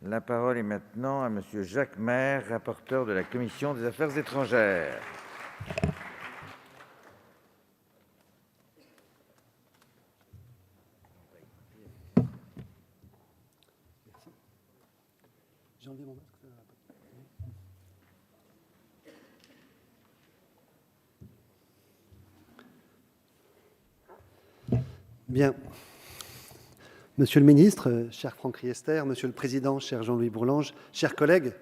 La parole est maintenant à Monsieur Jacques Maire, rapporteur de la Commission des Affaires étrangères. J'ai enlevé mon masque. Bien. Monsieur le ministre, cher Franck Riester, Monsieur le Président, cher Jean-Louis Bourlanges, chers collègues,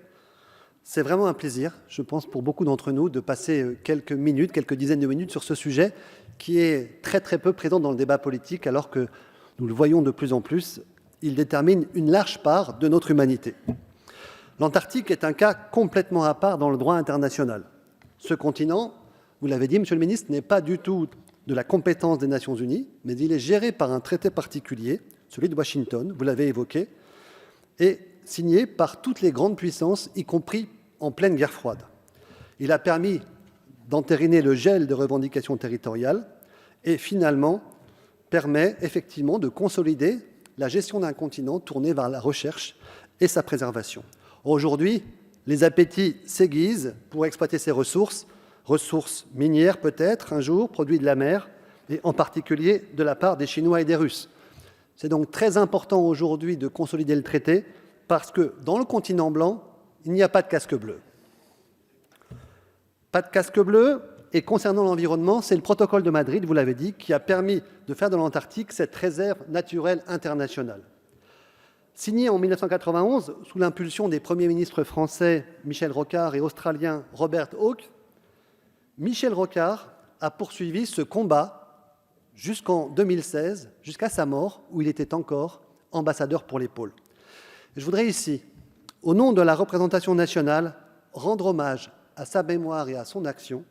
c'est vraiment un plaisir, je pense, pour beaucoup d'entre nous, de passer quelques minutes, quelques dizaines de minutes sur ce sujet qui est très peu présent dans le débat politique, alors que nous le voyons de plus en plus, il détermine une large part de notre humanité. L'Antarctique est un cas complètement à part dans le droit international. Ce continent, vous l'avez dit, Monsieur le ministre, n'est pas du tout de la compétence des Nations Unies, mais il est géré par un traité particulier, celui de Washington, vous l'avez évoqué, et signé par toutes les grandes puissances, y compris en pleine guerre froide. Il a permis d'entériner le gel des revendications territoriales et finalement permet effectivement de consolider la gestion d'un continent tourné vers la recherche et sa préservation. Aujourd'hui, les appétits s'aiguisent pour exploiter ces ressources minières peut-être un jour, produits de la mer, et en particulier de la part des Chinois et des Russes. C'est donc très important aujourd'hui de consolider le traité parce que dans le continent blanc, il n'y a pas de casque bleu. Pas de casque bleu, et concernant l'environnement, c'est le protocole de Madrid, vous l'avez dit, qui a permis de faire de l'Antarctique cette réserve naturelle internationale. Signé en 1991, sous l'impulsion des premiers ministres français Michel Rocard et australien Robert Hawke, Michel Rocard a poursuivi ce combat jusqu'en 2016, jusqu'à sa mort, où il était encore ambassadeur pour les pôles. Et je voudrais ici, au nom de la représentation nationale, rendre hommage à sa mémoire et à son action.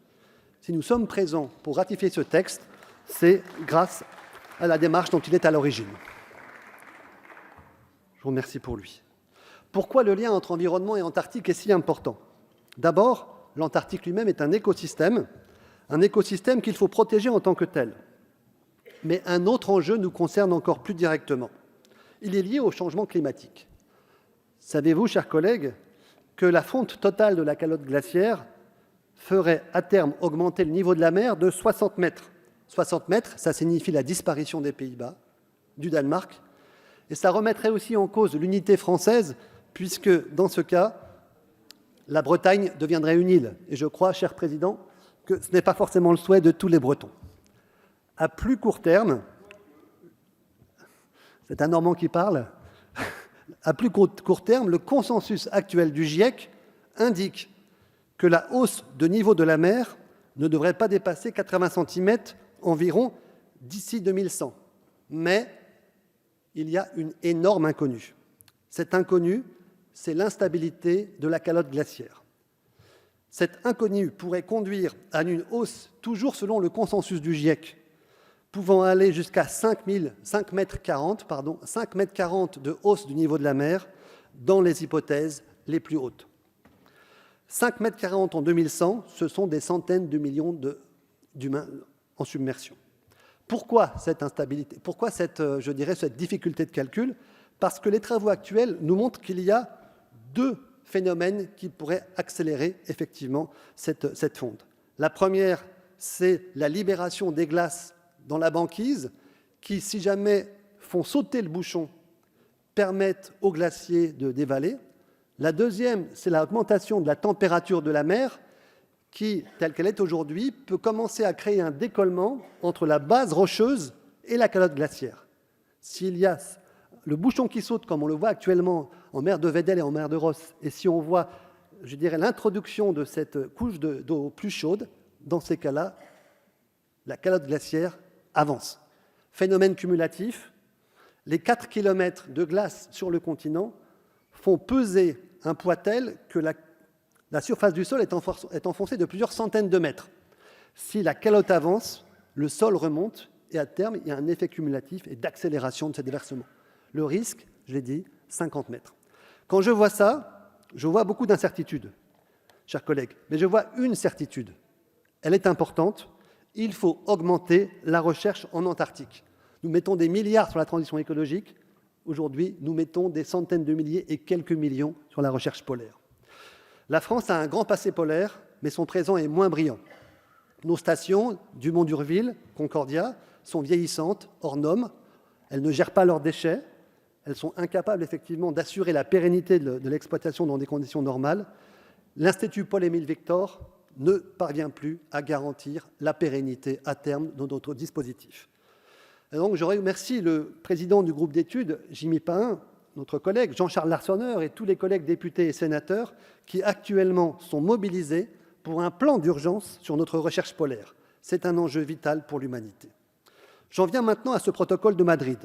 Si nous sommes présents pour ratifier ce texte, c'est grâce à la démarche dont il est à l'origine. Je vous remercie pour lui. Pourquoi le lien entre environnement et Antarctique est si important? D'abord, l'Antarctique lui-même est un écosystème qu'il faut protéger en tant que tel. Mais un autre enjeu nous concerne encore plus directement. Il est lié au changement climatique. Savez-vous, chers collègues, que la fonte totale de la calotte glaciaire ferait à terme augmenter le niveau de la mer de 60 mètres. 60 mètres, ça signifie la disparition des Pays-Bas, du Danemark, et ça remettrait aussi en cause l'unité française, puisque dans ce cas, la Bretagne deviendrait une île. Et je crois, cher Président, que ce n'est pas forcément le souhait de tous les Bretons. À plus court terme, c'est un Normand qui parle, à plus court terme, le consensus actuel du GIEC indique que la hausse de niveau de la mer ne devrait pas dépasser 80 cm environ d'ici 2100. Mais il y a une énorme inconnue. Cette inconnue, c'est l'instabilité de la calotte glaciaire. Cette inconnue pourrait conduire à une hausse, toujours selon le consensus du GIEC, pouvant aller jusqu'à 5,40 m de hausse du niveau de la mer dans les hypothèses les plus hautes. 5,40 m en 2100, ce sont des centaines de millions d'humains en submersion. Pourquoi cette instabilité? Pourquoi cette difficulté de calcul? Parce que les travaux actuels nous montrent qu'il y a deux phénomènes qui pourraient accélérer effectivement cette fonte. La première, c'est la libération des glaces dans la banquise qui, si jamais font sauter le bouchon, permettent aux glaciers de dévaler. La deuxième, c'est l'augmentation de la température de la mer qui, telle qu'elle est aujourd'hui, peut commencer à créer un décollement entre la base rocheuse et la calotte glaciaire. S'il y a le bouchon qui saute, comme on le voit actuellement en mer de Weddell et en mer de Ross, et si on voit, l'introduction de cette couche d'eau plus chaude, dans ces cas-là, la calotte glaciaire avance. Phénomène cumulatif, les 4 km de glace sur le continent font peser un poids tel que la surface du sol est enfoncée de plusieurs centaines de mètres. Si la calotte avance, le sol remonte et à terme, il y a un effet cumulatif et d'accélération de ces déversements. Le risque, je l'ai dit, 50 mètres. Quand je vois ça, je vois beaucoup d'incertitudes, chers collègues, mais je vois une certitude. Elle est importante. Il faut augmenter la recherche en Antarctique. Nous mettons des milliards sur la transition écologique. aujourd'hui, nous mettons des centaines de milliers et quelques millions sur la recherche polaire. La France a un grand passé polaire, mais son présent est moins brillant. Nos stations, Dumont-d'Urville, Concordia, sont vieillissantes, hors normes. Elles ne gèrent pas leurs déchets. Elles sont incapables, effectivement, d'assurer la pérennité de l'exploitation dans des conditions normales. L'Institut Paul-Émile Victor ne parvient plus à garantir la pérennité à terme de notre dispositif. Et donc, je remercie le président du groupe d'études, Jimmy Pain, notre collègue Jean-Charles Larsonneur et tous les collègues députés et sénateurs qui actuellement sont mobilisés pour un plan d'urgence sur notre recherche polaire. C'est un enjeu vital pour l'humanité. J'en viens maintenant à ce protocole de Madrid.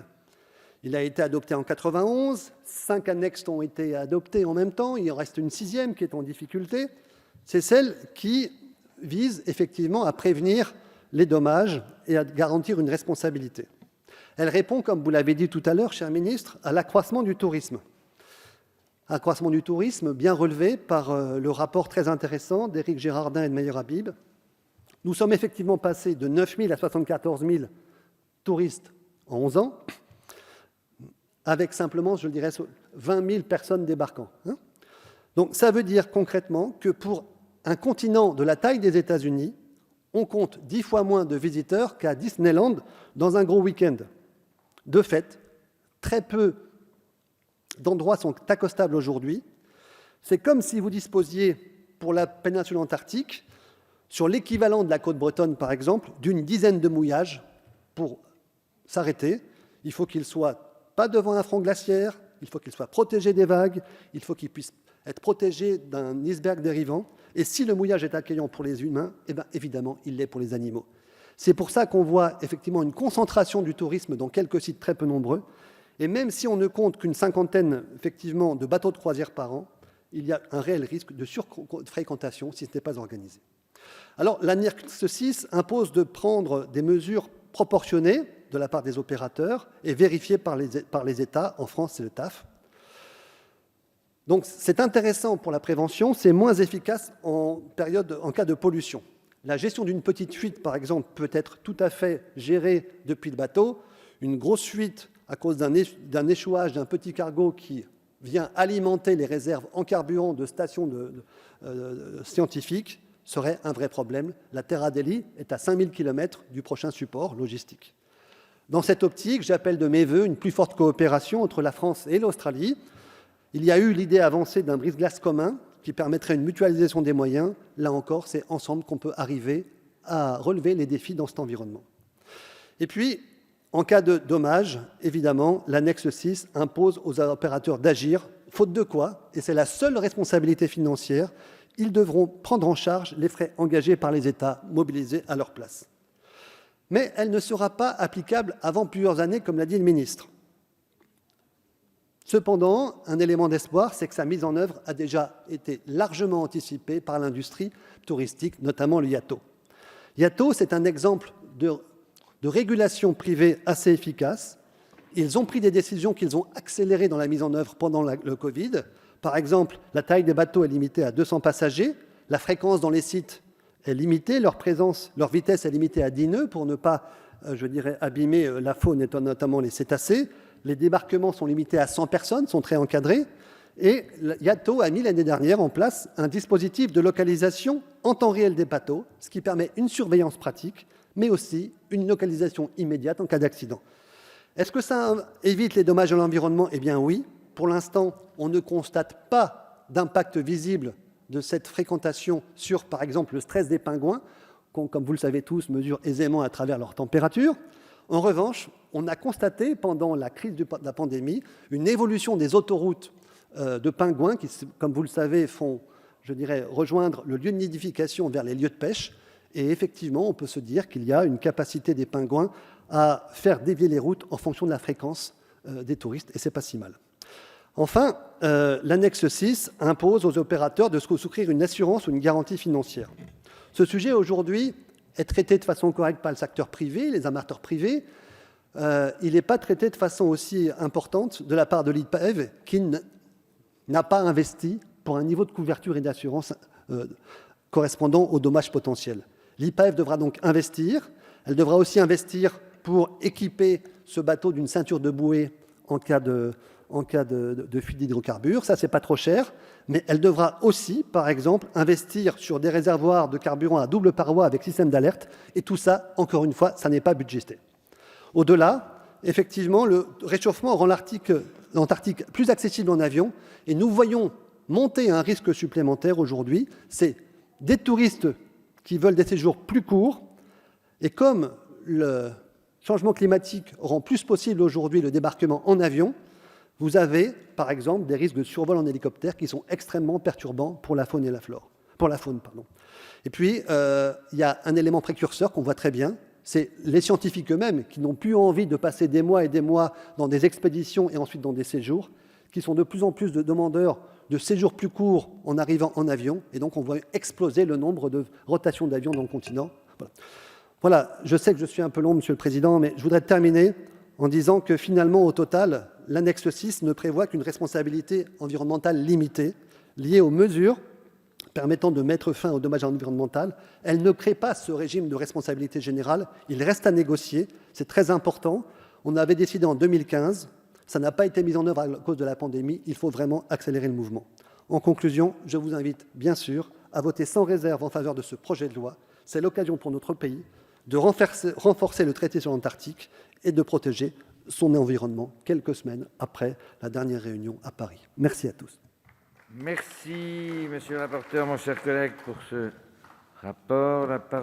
Il a été adopté en 1991, 5 annexes ont été adoptées en même temps, il en reste une 6e qui est en difficulté. C'est celle qui vise effectivement à prévenir les dommages et à garantir une responsabilité. Elle répond, comme vous l'avez dit tout à l'heure, cher ministre, à l'accroissement du tourisme. Accroissement du tourisme bien relevé par le rapport très intéressant d'Éric Gérardin et de Meyer Habib. Nous sommes effectivement passés de 9 000 à 74 000 touristes en 11 ans, avec simplement, je le dirais, 20 000 personnes débarquant. Donc ça veut dire concrètement que pour un continent de la taille des États-Unis, on compte 10 fois moins de visiteurs qu'à Disneyland dans un gros week-end. De fait, très peu d'endroits sont accostables aujourd'hui. C'est comme si vous disposiez, pour la péninsule antarctique, sur l'équivalent de la côte bretonne, par exemple, d'une dizaine de mouillages pour s'arrêter. Il faut qu'il ne soit pas devant un front glaciaire, il faut qu'il soit protégé des vagues, il faut qu'il puisse être protégé d'un iceberg dérivant. Et si le mouillage est accueillant pour les humains, eh bien, évidemment, il l'est pour les animaux. C'est pour ça qu'on voit effectivement une concentration du tourisme dans quelques sites très peu nombreux. Et même si on ne compte qu'une cinquantaine effectivement, de bateaux de croisière par an, il y a un réel risque de surfréquentation si ce n'est pas organisé. Alors, l'annexe 6 impose de prendre des mesures proportionnées de la part des opérateurs et vérifiées par les États. En France, c'est le TAF. Donc, c'est intéressant pour la prévention, c'est moins efficace en cas de pollution. La gestion d'une petite fuite, par exemple, peut être tout à fait gérée depuis le bateau. Une grosse fuite à cause d'un échouage d'un petit cargo qui vient alimenter les réserves en carburant de stations scientifiques serait un vrai problème. La Terra Delhi est à 5000 km du prochain support logistique. Dans cette optique, j'appelle de mes voeux une plus forte coopération entre la France et l'Australie. Il y a eu l'idée avancée d'un brise-glace commun qui permettrait une mutualisation des moyens. Là encore, c'est ensemble qu'on peut arriver à relever les défis dans cet environnement. Et puis, en cas de dommage, évidemment, l'annexe 6 impose aux opérateurs d'agir, faute de quoi, et c'est la seule responsabilité financière, ils devront prendre en charge les frais engagés par les États mobilisés à leur place. Mais elle ne sera pas applicable avant plusieurs années, comme l'a dit le ministre. Cependant, un élément d'espoir, c'est que sa mise en œuvre a déjà été largement anticipée par l'industrie touristique, notamment le IATO. IATO, c'est un exemple de régulation privée assez efficace. Ils ont pris des décisions qu'ils ont accélérées dans la mise en œuvre pendant le Covid. Par exemple, la taille des bateaux est limitée à 200 passagers, la fréquence dans les sites est limitée, leur vitesse est limitée à 10 nœuds pour ne pas, abîmer la faune, et notamment les cétacés. Les débarquements sont limités à 100 personnes, sont très encadrés. Et IATO a mis l'année dernière en place un dispositif de localisation en temps réel des bateaux, ce qui permet une surveillance pratique, mais aussi une localisation immédiate en cas d'accident. Est-ce que ça évite les dommages à l'environnement ? Eh bien oui. Pour l'instant, on ne constate pas d'impact visible de cette fréquentation sur, par exemple, le stress des pingouins, qu'on, comme vous le savez tous, mesure aisément à travers leur température. En revanche, on a constaté pendant la crise de la pandémie une évolution des autoroutes de pingouins qui, comme vous le savez, font, rejoindre le lieu de nidification vers les lieux de pêche. Et effectivement, on peut se dire qu'il y a une capacité des pingouins à faire dévier les routes en fonction de la fréquence des touristes, et ce n'est pas si mal. Enfin, l'annexe 6 impose aux opérateurs de souscrire une assurance ou une garantie financière. Ce sujet, aujourd'hui, est traité de façon correcte par le secteur privé, les amateurs privés. Il n'est pas traité de façon aussi importante de la part de l'IPEV, qui n'a pas investi pour un niveau de couverture et d'assurance correspondant aux dommages potentiels. L'IPEV devra donc investir. Elle devra aussi investir pour équiper ce bateau d'une ceinture de bouée en cas de fuite d'hydrocarbures. Ça, c'est pas trop cher, mais elle devra aussi, par exemple, investir sur des réservoirs de carburant à double paroi avec système d'alerte. Et tout ça, encore une fois, ça n'est pas budgété. Au-delà, effectivement, le réchauffement rend l'Antarctique plus accessible en avion, et nous voyons monter un risque supplémentaire aujourd'hui, c'est des touristes qui veulent des séjours plus courts, et comme le changement climatique rend plus possible aujourd'hui le débarquement en avion, vous avez, par exemple, des risques de survol en hélicoptère qui sont extrêmement perturbants pour la faune et la flore. Pour la faune, pardon. Et puis, il y a un élément précurseur qu'on voit très bien, c'est les scientifiques eux-mêmes qui n'ont plus envie de passer des mois et des mois dans des expéditions et ensuite dans des séjours, qui sont de plus en plus de demandeurs de séjours plus courts en arrivant en avion, et donc on voit exploser le nombre de rotations d'avions dans le continent. Voilà, je sais que je suis un peu long, Monsieur le Président, mais je voudrais terminer en disant que finalement, au total, l'annexe 6 ne prévoit qu'une responsabilité environnementale limitée liée aux mesures permettant de mettre fin au dommage environnemental. Elle ne crée pas ce régime de responsabilité générale, il reste à négocier, c'est très important. On avait décidé en 2015, ça n'a pas été mis en œuvre à cause de la pandémie, il faut vraiment accélérer le mouvement. En conclusion, je vous invite bien sûr à voter sans réserve en faveur de ce projet de loi. C'est l'occasion pour notre pays de renforcer le traité sur l'Antarctique et de protéger son environnement quelques semaines après la dernière réunion à Paris. Merci à tous. Merci, monsieur le rapporteur, mon cher collègue, pour ce rapport. La parole